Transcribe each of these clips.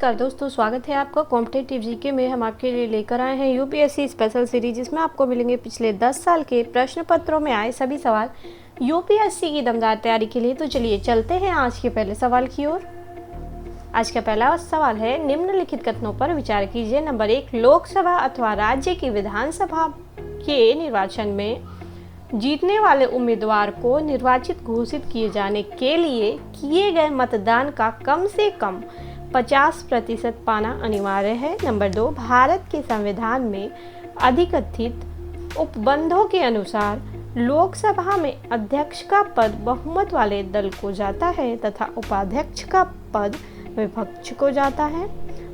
नमस्कार दोस्तों, स्वागत है आपका कॉम्पिटेटिव जीके में। हम आपके लिए लेकर आए हैं यूपीएससी स्पेशल सीरीज, जिसमें आपको मिलेंगे पिछले 10 साल के प्रश्न पत्रों में आए सभी सवाल यूपीएससी की दमदार तैयारी के लिए। तो चलिए चलते हैं आज के पहले सवाल की ओर। आज का पहला सवाल है, निम्नलिखित कथनों पर विचार कीजिए। नंबर 1, लोकसभा अथवा राज्य की विधानसभा के निर्वाचन में जीतने वाले उम्मीदवार को निर्वाचित घोषित किए जाने के लिए किए गए मतदान का कम से कम 50% पाना अनिवार्य है। नंबर 2, भारत के संविधान में अधिकथित उपबंधों के अनुसार लोकसभा में अध्यक्ष का पद बहुमत वाले दल को जाता है तथा उपाध्यक्ष का पद विपक्ष को जाता है।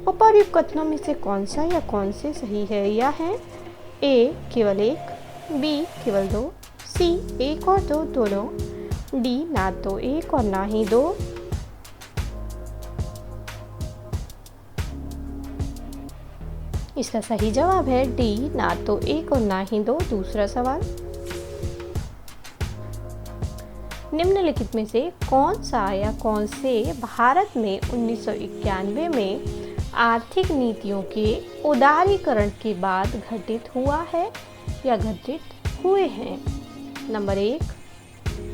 उपर्युक्त कथनों में से कौन सा या कौन से सही है? यह है ए केवल 1, बी केवल 2, सी 1 और 2 दोनों, डी ना तो 1 और ना ही 2। इसका सही जवाब है डी, ना तो 1 और ना ही 2। दूसरा सवाल, निम्नलिखित में से कौन सा या कौन से भारत में 1991 में आर्थिक नीतियों के उदारीकरण के बाद घटित हुआ है या घटित हुए हैं? नंबर 1,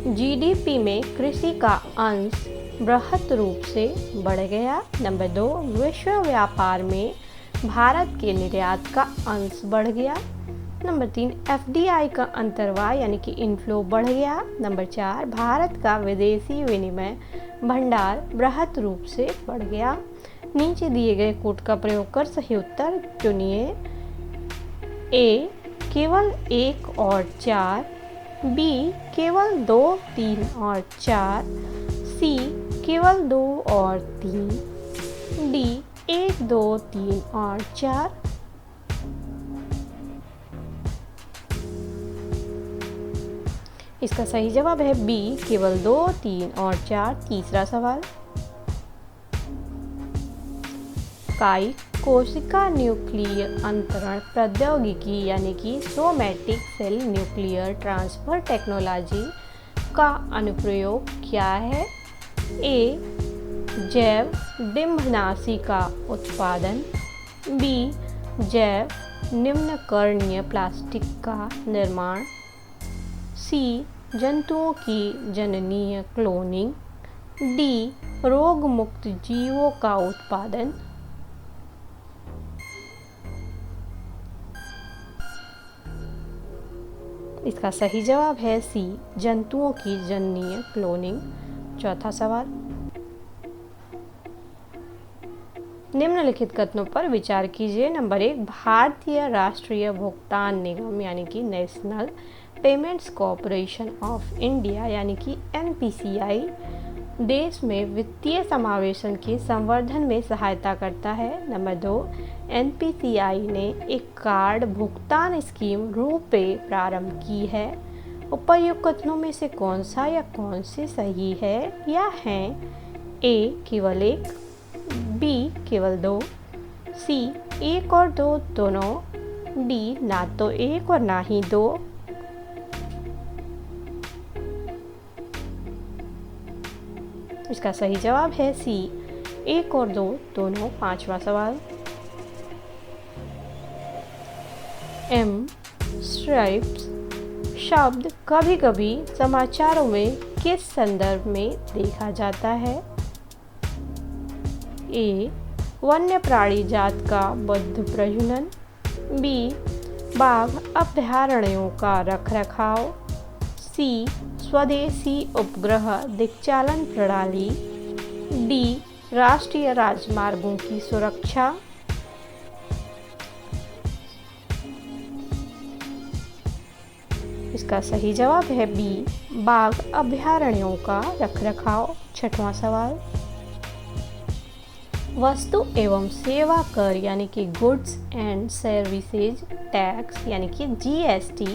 जीडीपी में कृषि का अंश बृहत रूप से बढ़ गया। नंबर 2, विश्व व्यापार में भारत के निर्यात का अंश बढ़ गया। नंबर 3, एफडीआई का अंतर्वाह यानी कि इनफ्लो बढ़ गया। नंबर 4, भारत का विदेशी विनिमय भंडार बृहत रूप से बढ़ गया। नीचे दिए गए कोड का प्रयोग कर सही उत्तर चुनिए। ए केवल 1 और 4, बी केवल 2, 3 और 4, सी केवल 2 और 3, डी 1, 2, 3 और 4। इसका सही जवाब है बी, केवल 2, 3 और 4। तीसरा सवाल, काई कोशिका न्यूक्लिय अंतरण प्रौद्योगिकी यानी कि somatic cell nuclear transfer technology का अनुप्रयोग क्या है? ए जैव डिंबनाशी का उत्पादन, बी जैव निम्नकर्णीय प्लास्टिक का निर्माण, सी जंतुओं की जननीय क्लोनिंग, डी रोग मुक्त जीवों का उत्पादन। इसका सही जवाब है सी, जंतुओं की जननीय क्लोनिंग। चौथा सवाल, निम्नलिखित कथनों पर विचार कीजिए। नंबर 1, भारतीय राष्ट्रीय भुगतान निगम यानी कि national payments corporation of India यानी कि एनपीसीआई देश में वित्तीय समावेशन के संवर्धन में सहायता करता है। नंबर 2, एनपीसीआई ने एक कार्ड भुगतान स्कीम रुपे प्रारंभ की है। उपर्युक्त कथनों में से कौन सा या कौन से सही है? या हैं ए केवल 1, बी केवल 2, सी 1 और 2 दोनों, डी ना तो 1 और ना ही 2। इसका सही जवाब है सी, 1 और 2 दोनों। पांचवा सवाल, एम स्ट्राइप्स शब्द कभी कभी समाचारों में किस संदर्भ में देखा जाता है? ए वन्य प्राणी जात का बद्ध प्रजनन, बी बाघ अभयारण्यों का रखरखाव, सी स्वदेशी उपग्रह दिक्चालन प्रणाली, डी राष्ट्रीय राजमार्गों की सुरक्षा। इसका सही जवाब है बी, बाघ अभयारण्यों का रखरखाव। छठवां सवाल, वस्तु एवं सेवा कर यानी कि गुड्स एंड सर्विसेज टैक्स यानी कि जीएसटी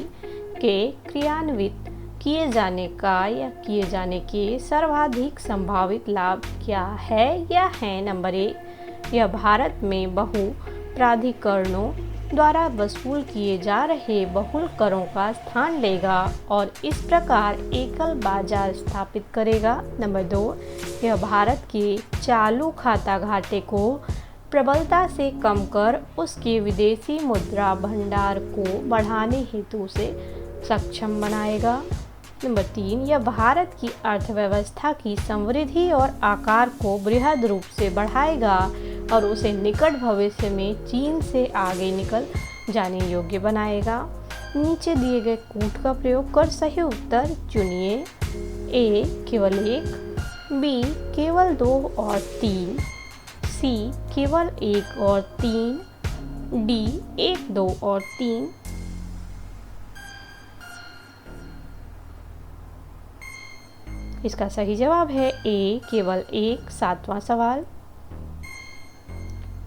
के क्रियान्वित किए जाने का या किए जाने के सर्वाधिक संभावित लाभ क्या है? या है नंबर 1, यह भारत में बहु प्राधिकरणों द्वारा वसूल किए जा रहे बहुल करों का स्थान लेगा और इस प्रकार एकल बाजार स्थापित करेगा। नंबर 2, यह भारत के चालू खाता घाटे को प्रबलता से कम कर उसके विदेशी मुद्रा भंडार को बढ़ाने हेतु से सक्षम बनाएगा। नंबर 3, यह भारत की अर्थव्यवस्था की समृद्धि और आकार को बृहद रूप से बढ़ाएगा और उसे निकट भविष्य में चीन से आगे निकल जाने योग्य बनाएगा। नीचे दिए गए कूट का प्रयोग कर सही उत्तर चुनिए। ए केवल 1, बी केवल 2 और 3, सी केवल 1 और 3, डी 1, 2 और 3। इसका सही जवाब है ए केवल 1। 7वां सवाल,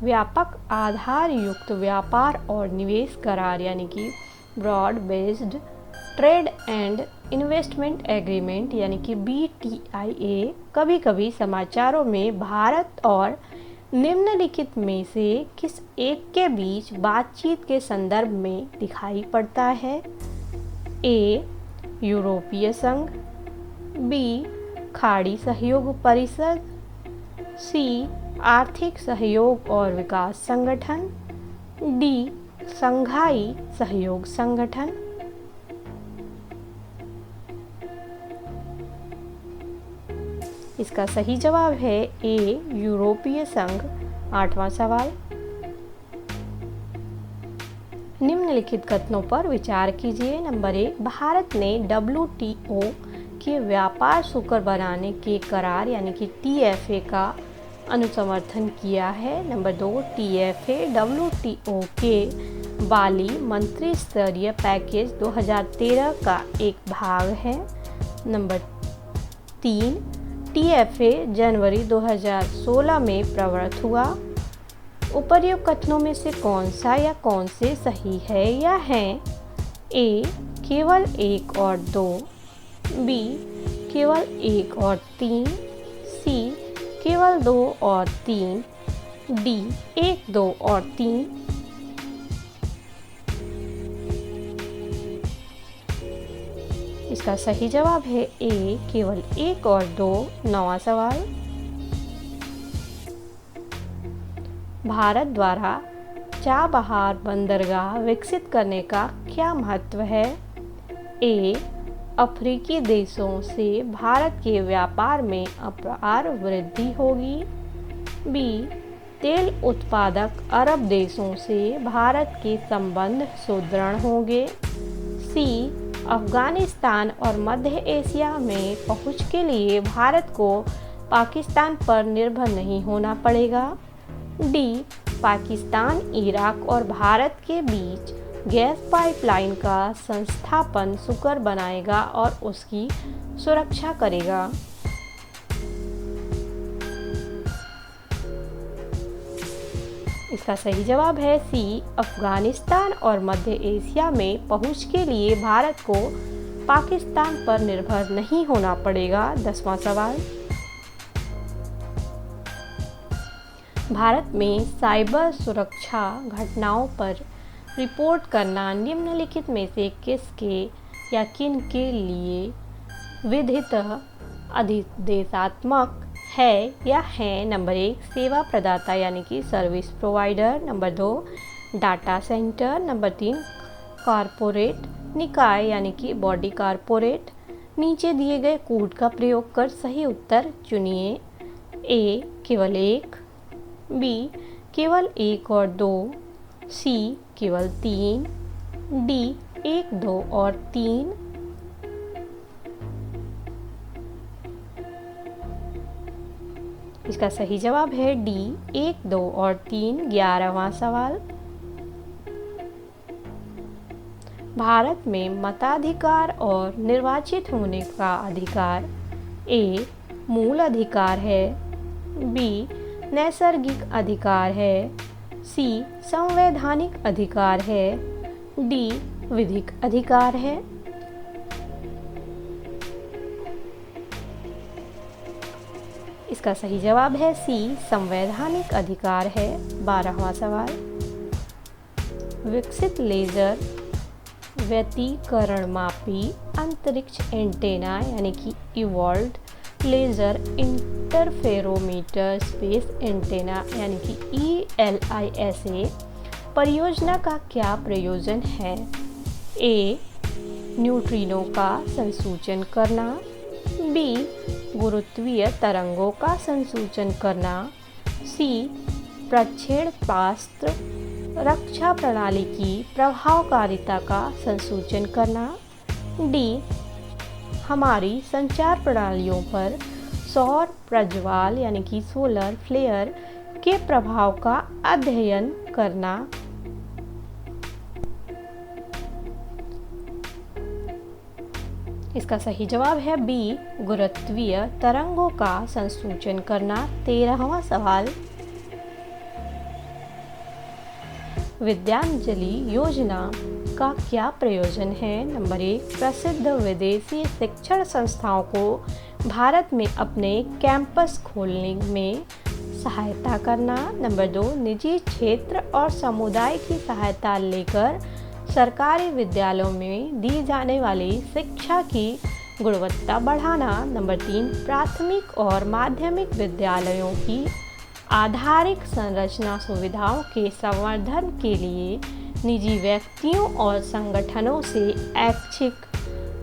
व्यापक आधार युक्त व्यापार और निवेश करार यानी कि broad based trade and investment agreement यानी कि BTIA कभी कभी समाचारों में भारत और निम्नलिखित में से किस एक के बीच बातचीत के संदर्भ में दिखाई पड़ता है? ए यूरोपीय संघ, बी खाड़ी सहयोग परिषद, सी आर्थिक सहयोग और विकास संगठन, डी संघाई सहयोग संगठन। इसका सही जवाब है ए यूरोपीय संघ। 8वां सवाल, निम्नलिखित कथनों पर विचार कीजिए। नंबर 1, भारत ने WTO के व्यापार सुकर बनाने के करार यानी कि TFA का अनुसमर्थन किया है। नंबर 2, TFA WTO के बाली मंत्री स्तरीय पैकेज 2013 का एक भाग है। नंबर 3, TFA जनवरी 2016 में प्रवृत्त हुआ। उपर्युक्त कथनों में से कौन सा या कौन से सही है या हैं? ए केवल 1 और 2, बी केवल 1 और 3, सी केवल 2 और 3, डी 1, 2 और 3। इसका सही जवाब है ए केवल 1 और 2। 9वां सवाल, भारत द्वारा चाबहार बंदरगाह विकसित करने का क्या महत्व है? ए अफ्रीकी देशों से भारत के व्यापार में अपार वृद्धि होगी, बी तेल उत्पादक अरब देशों से भारत के संबंध सुदृढ़ होंगे, सी अफगानिस्तान और मध्य एशिया में पहुंच के लिए भारत को पाकिस्तान पर निर्भर नहीं होना पड़ेगा, डी पाकिस्तान, इराक और भारत के बीच गैस पाइपलाइन का संस्थापन सुकर बनाएगा और उसकी सुरक्षा करेगा। इसका सही जवाब है सी अफगानिस्तान और मध्य एशिया में पहुंच के लिए भारत को पाकिस्तान पर निर्भर नहीं होना पड़ेगा। 10वां सवाल, भारत में साइबर सुरक्षा घटनाओं पर रिपोर्ट करना निम्नलिखित में से किसके या किन के लिए विधित अधिदेशात्मक है या है? नंबर 1, सेवा प्रदाता यानी कि service provider. Number 2, data centre. Number 3, corporate निकाय यानी कि बॉडी कॉरपोरेट। नीचे दिए गए कोड का प्रयोग कर सही उत्तर चुनिए। ए केवल 1, बी केवल 1 और 2, सी केवल 3, डी 1, 2 और 3। इसका सही जवाब है डी 1, 2 और 3। 11वां सवाल, भारत में मताधिकार और निर्वाचित होने का अधिकार ए मूल अधिकार है, बी नैसर्गिक अधिकार है, सी संवैधानिक अधिकार है, डी विधिक अधिकार है। इसका सही जवाब है सी संवैधानिक अधिकार है। 12वां सवाल, विकसित लेजर व्यतिकरणमापी अंतरिक्ष एंटेना यानी कि evolve laser interferometer space antenna यानी कि ELISA परियोजना का क्या प्रयोजन है? ए. न्यूट्रिनो का संसूचन करना, बी. गुरुत्वीय तरंगों का संसूचन करना, सी. प्रक्षेपास्त्र रक्षा प्रणाली की प्रभावकारिता का संसूचन करना, डी. हमारी संचार प्रणालियों पर सौर प्रज्वाल यानी कि सोलर फ्लेयर के प्रभाव का अध्ययन करना। इसका सही जवाब है बी. गुरुत्वीय तरंगों का संसूचन करना। 13वां सवाल, विद्यांजलि योजना का क्या प्रयोजन है? नंबर 1, प्रसिद्ध विदेशी शिक्षण संस्थाओं को भारत में अपने कैंपस खोलने में सहायता करना। नंबर 2, निजी क्षेत्र और समुदाय की सहायता लेकर सरकारी विद्यालयों में दी जाने वाली शिक्षा की गुणवत्ता बढ़ाना। नंबर 3, प्राथमिक और माध्यमिक विद्यालयों की आधारिक संरचना सुविधाओं के संवर्धन के लिए निजी व्यक्तियों और संगठनों से ऐच्छिक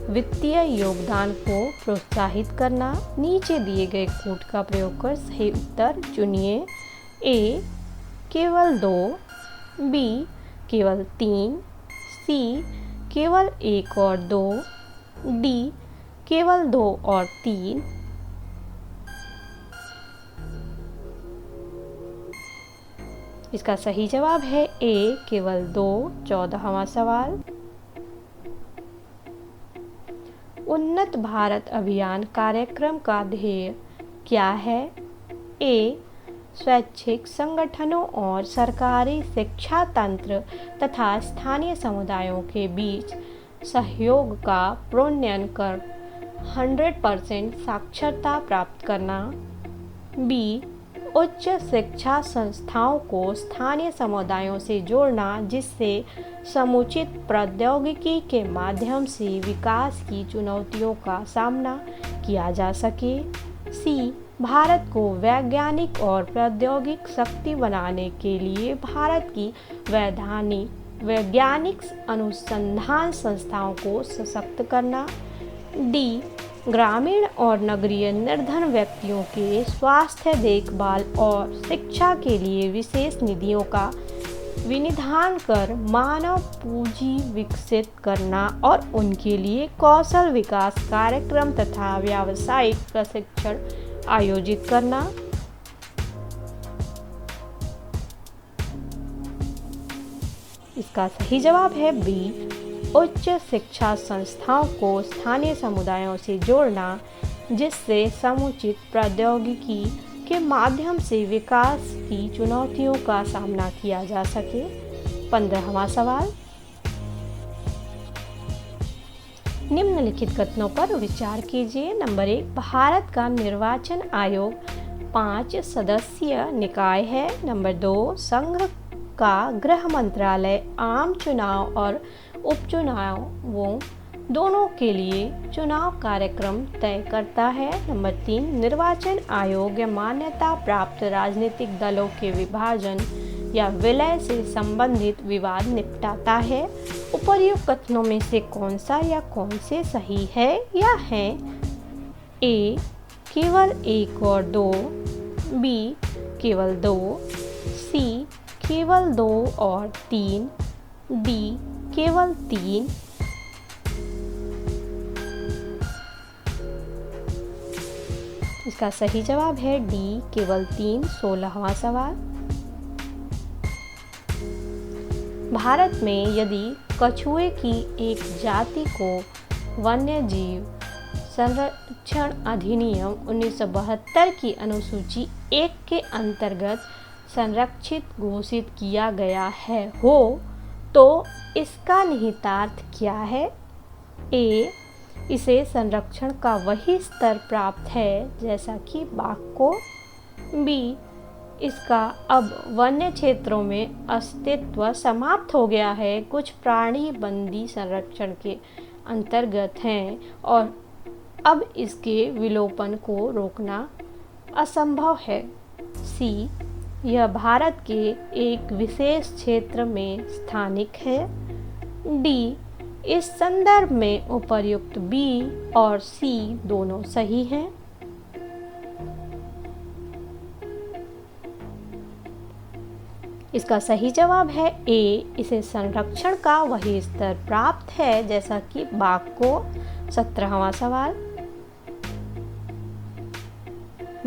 वित्तीय योगदान को प्रोत्साहित करना। नीचे दिए गए कोड का प्रयोग कर सही उत्तर चुनिए। ए. केवल 2, बी. केवल 3, सी. केवल 1 और 2, डी. केवल 2 और 3। इसका सही जवाब है ए. केवल 2। 14वां सवाल, उन्नत भारत अभियान कार्यक्रम का ध्येय क्या है? ए. स्वैच्छिक संगठनों और सरकारी शिक्षा तंत्र तथा स्थानीय समुदायों के बीच सहयोग का प्रोन्नयन कर 100% साक्षरता प्राप्त करना। बी. उच्च शिक्षा संस्थाओं को स्थानीय समुदायों से जोड़ना जिससे समुचित प्रौद्योगिकी के माध्यम से विकास की चुनौतियों का सामना किया जा सके। सी. भारत को वैज्ञानिक और प्रौद्योगिक शक्ति बनाने के लिए भारत की वैज्ञानिक अनुसंधान संस्थाओं को सशक्त करना। डी. ग्रामीण और नगरीय निर्धन व्यक्तियों के स्वास्थ्य देखभाल और शिक्षा के लिए विशेष निधियों का विनिधान कर मानव पूंजी विकसित करना और उनके लिए कौशल विकास कार्यक्रम तथा व्यावसायिक प्रशिक्षण आयोजित करना। इसका सही जवाब है बी. उच्च शिक्षा संस्थाओं को स्थानीय समुदायों से जोड़ना जिससे समुचित प्रौद्योगिकी के माध्यम से विकास की चुनौतियों का सामना किया जा सके। 15वां सवाल, निम्नलिखित कथनों पर विचार कीजिए। नंबर 1, भारत का निर्वाचन आयोग 5 सदस्यीय निकाय है। नंबर 2, संघ का गृह मंत्रालय आम चुनाव और उपचुनावों दोनों के लिए चुनाव कार्यक्रम तय करता है। नंबर 3, निर्वाचन आयोग मान्यता प्राप्त राजनीतिक दलों के विभाजन या विलय से संबंधित विवाद निपटाता है। उपर्युक्त कथनों में से कौन सा या कौन से सही है या है? ए. केवल 1 और 2, बी. केवल 2, सी. केवल 2 और 3, डी. केवल 3। इसका सही जवाब है डी. केवल 3। 16वां सवाल, भारत में यदि कछुए की एक जाति को वन्यजीव संरक्षण अधिनियम 1972 की अनुसूची 1 के अंतर्गत संरक्षित घोषित किया गया है तो इसका निहितार्थ क्या है? ए. इसे संरक्षण का वही स्तर प्राप्त है जैसा कि बाघ को। बी. इसका अब वन्य क्षेत्रों में अस्तित्व समाप्त हो गया है, कुछ प्राणी बंदी संरक्षण के अंतर्गत हैं। और अब इसके विलोपन को रोकना असंभव है। सी, यह भारत के एक विशेष क्षेत्र में स्थानिक है। डी, इस संदर्भ में उपर्युक्त बी और सी दोनों सही हैं। इसका सही जवाब है ए, इसे संरक्षण का वही स्तर प्राप्त है जैसा कि बाघ को। 17वां सवाल,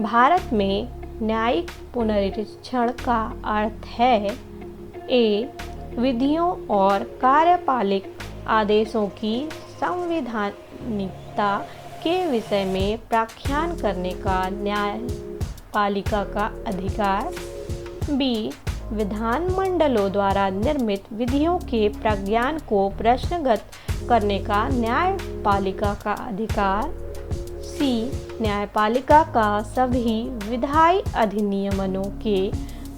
भारत में न्यायिक पुनरीक्षण का अर्थ है ए, विधियों और कार्यपालिक आदेशों की संवैधानिकता के विषय में व्याख्यान करने का न्यायपालिका का अधिकार। बी, विधानमंडलों द्वारा निर्मित विधियों के प्रज्ञान को प्रश्नगत करने का न्यायपालिका का अधिकार। सी, न्यायपालिका का सभी विधायी अधिनियमों के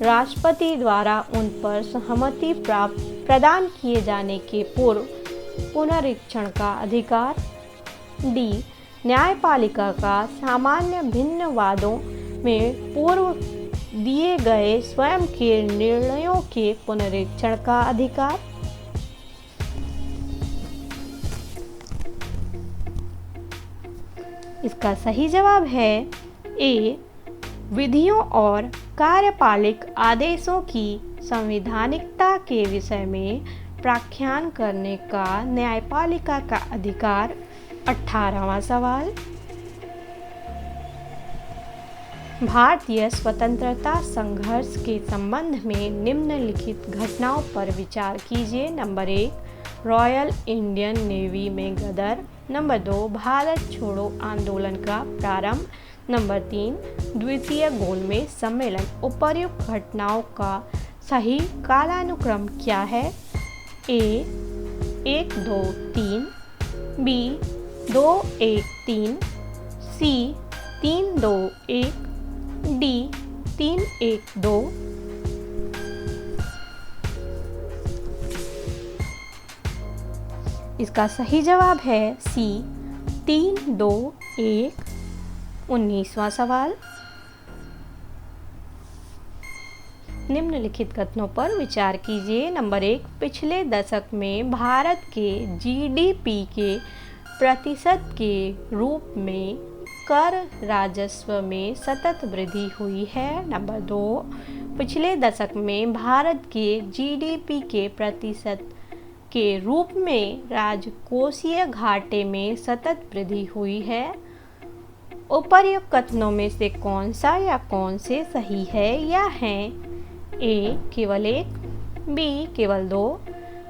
राष्ट्रपति द्वारा उन पर सहमति प्रदान किए जाने के पूर्व पुनरीक्षण का अधिकार। डी, न्यायपालिका का सामान्य भिन्न वादों में पूर्व दिए गए स्वयं के निर्णयों के पुनरीक्षण का अधिकार। इसका सही जवाब है ए, विधियों और कार्यपालिक आदेशों की संवैधानिकता के विषय में व्याख्यान करने का न्यायपालिका का अधिकार। 18वां सवाल, भारतीय स्वतंत्रता संघर्ष के संबंध में निम्नलिखित घटनाओं पर विचार कीजिए। नंबर 1, रॉयल इंडियन नेवी में गदर। नंबर 2, भारत छोड़ो आंदोलन का प्रारंभ। नंबर 3, द्वितीय गोलमेज सम्मेलन। उपर्युक्त घटनाओं का सही कालानुक्रम क्या है? ए 1 2 3, बी 2 1 3, सी 3 2 1, डी 3 1 2। इसका सही जवाब है सी 3 2 1। 19वां सवाल, निम्नलिखित कथनों पर विचार कीजिए। नंबर 1, पिछले दशक में भारत के जीडीपी के प्रतिशत के रूप में कर राजस्व में सतत वृद्धि हुई है। नंबर 2, पिछले दशक में भारत के जीडीपी के प्रतिशत के रूप में राजकोषीय घाटे में सतत वृद्धि हुई है। उपर्युक्त कथनों में से कौन सा या कौन से सही है या हैं? ए केवल 1, बी केवल 2,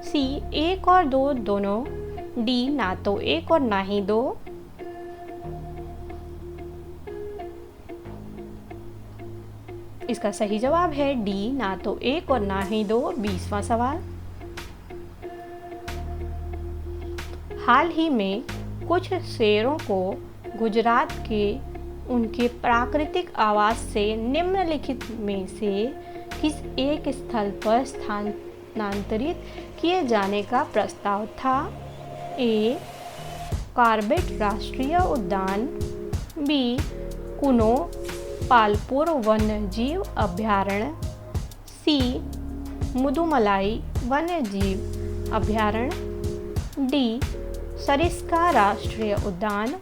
सी 1 और 2 दोनों, डी ना तो 1 और ना ही 2। इसका सही जवाब है डी ना तो 1 और ना ही 2। 20वां सवाल, हाल ही में कुछ शेरों को गुजरात के उनके प्राकृतिक आवास से निम्नलिखित में से किस एक स्थल पर स्थानांतरित किए जाने का प्रस्ताव था? ए कॉर्बेट राष्ट्रीय उद्यान, बी कुनो पालपुर वन्यजीव अभयारण्य, सी मुदुमलाई वन्यजीव अभयारण्य, डी सरिस्का राष्ट्रीय उद्यान।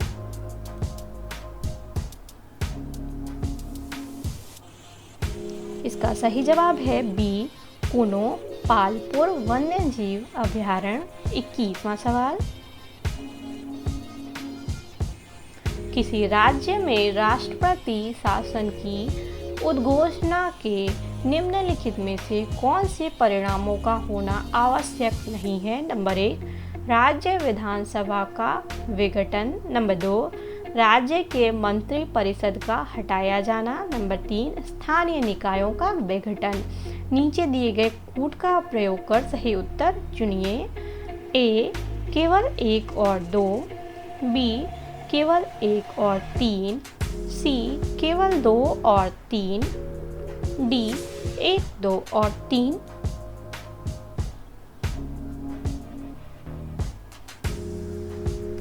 इसका सही जवाब है बी कुनो पालपुर वन्यजीव अभयारण्य। 21वां सवाल, किसी राज्य में राष्ट्रपति शासन की उद्घोषणा के निम्नलिखित में से कौन से परिणामों का होना आवश्यक नहीं है? नंबर 1, राज्य विधानसभा का विघटन। नंबर 2, राज्य के मंत्री परिषद का हटाया जाना। नंबर 3, स्थानीय निकायों का विघटन। नीचे दिए गए कूट का प्रयोग कर सही उत्तर चुनिए। ए केवल 1 और 2, बी केवल 1 और 3, सी केवल 2 और 3, डी 1 2 और 3।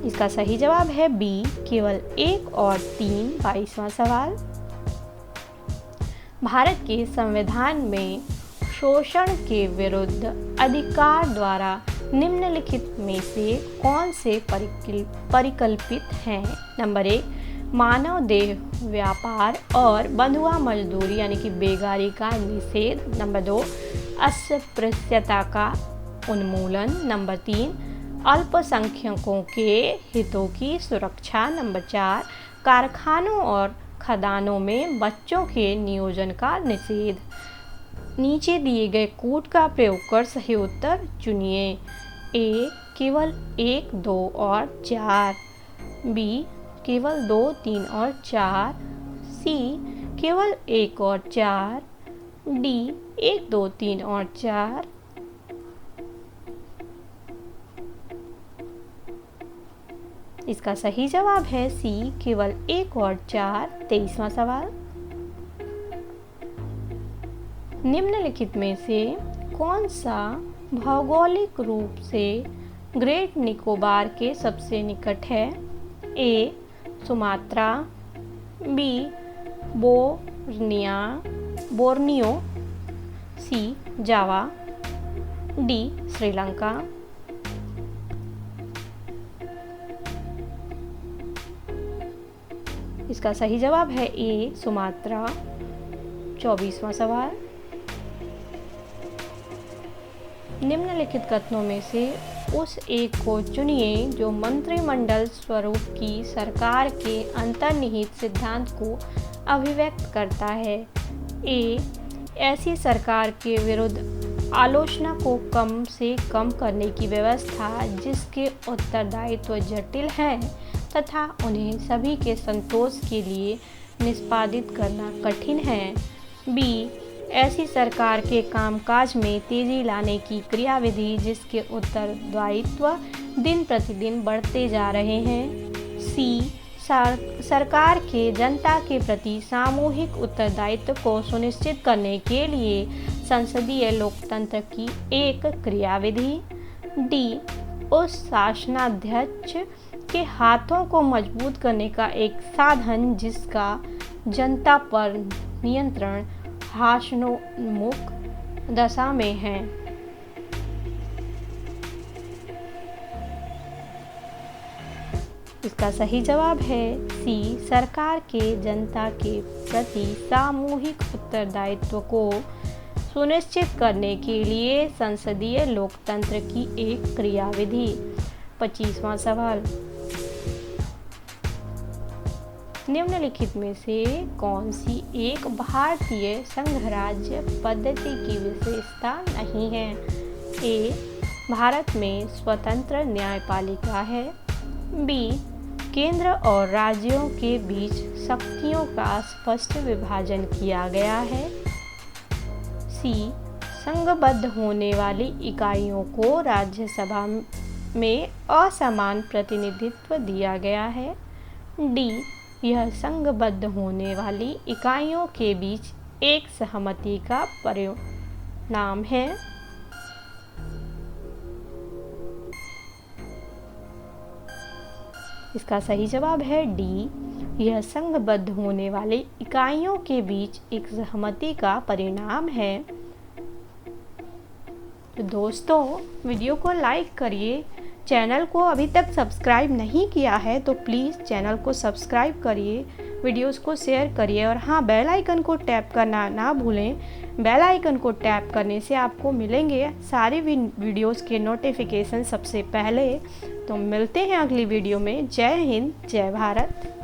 इसका सही जवाब है बी, केवल 1 और 3। 22वां सवाल, भारत के संविधान में शोषण के विरुद्ध अधिकार द्वारा निम्नलिखित में से कौन से परिकल्पित हैं? नंबर 1, मानव देह व्यापार और बंधुआ मजदूरी यानी कि बेगारी का निषेध। नंबर 2, अस्पृश्यता का उन्मूलन। नंबर 3, अल्पसंख्यकों के हितों की सुरक्षा। नंबर 4, कारखानों और खदानों में बच्चों के नियोजन का निषेध। नीचे दिए गए कोड का प्रयोग कर सही उत्तर चुनिए। ए, केवल 1, 2 और 4। बी, केवल 2, 3 और 4। सी, केवल 1 और 4। डी, 1, 2, 3 और 4। इसका सही जवाब है सी, केवल 1 और 4। 23वां सवाल, निम्नलिखित में से कौन सा भौगोलिक रूप से ग्रेट निकोबार के सबसे निकट है? A, Sumatra. B, Borneo. C, Java. D, Sri Lanka. इसका सही जवाब है ए, सुमात्रा। 24वां सवाल, निम्नलिखित कथनों में से उस एक को चुनिए जो मंत्रिमंडल स्वरूप की सरकार के अंतर्निहित सिद्धांत को अभिव्यक्त करता है। ए, ऐसी सरकार के विरुद्ध आलोचना को कम से कम करने की व्यवस्था जिसके उत्तरदायित्व जटिल हैं तथा उन्हें सभी के संतोष के लिए निष्पादित करना कठिन है। बी, ऐसी सरकार के कामकाज में तेजी लाने की क्रियाविधि जिसके उत्तरदायित्व दिन प्रतिदिन बढ़ते जा रहे हैं। सी, सरकार के जनता के प्रति सामूहिक उत्तरदायित्व को सुनिश्चित करने के लिए संसदीय लोकतंत्र की एक क्रियाविधि। डी, उस शासनाध्यक्ष के हाथों को मजबूत करने का एक साधन जिसका जनता पर नियंत्रण हास्योन्मुख दशा में है। इसका सही जवाब है सी, सरकार के जनता के प्रति सामूहिक उत्तरदायित्व को सुनिश्चित करने के लिए संसदीय लोकतंत्र की एक क्रियाविधि। 25वां सवाल, निम्नलिखित में से कौन सी एक भारतीय संघराज्य पद्धति की विशेषता नहीं है? ए, भारत में स्वतंत्र न्यायपालिका है। बी, केंद्र और राज्यों के बीच शक्तियों का स्पष्ट विभाजन किया गया है। सी, संघबद्ध होने वाली इकाइयों को राज्यसभा में असमान प्रतिनिधित्व दिया गया है। डी, यह संघबद्ध होने वाली इकाइयों के बीच एक सहमति का परिणाम है। इसका सही जवाब है डी, यह संघबद्ध होने वाली इकाइयों के बीच एक सहमति का परिणाम है। तो दोस्तों, वीडियो को लाइक करिए। चैनल को अभी तक सब्सक्राइब नहीं किया है तो प्लीज़ चैनल को सब्सक्राइब करिए, वीडियोस को शेयर करिए और हाँ, बेल आइकन को टैप करना ना भूलें। बेल आइकन को टैप करने से आपको मिलेंगे सारे वीडियोस के नोटिफिकेशन सबसे पहले। तो मिलते हैं अगली वीडियो में। जय हिंद, जय भारत।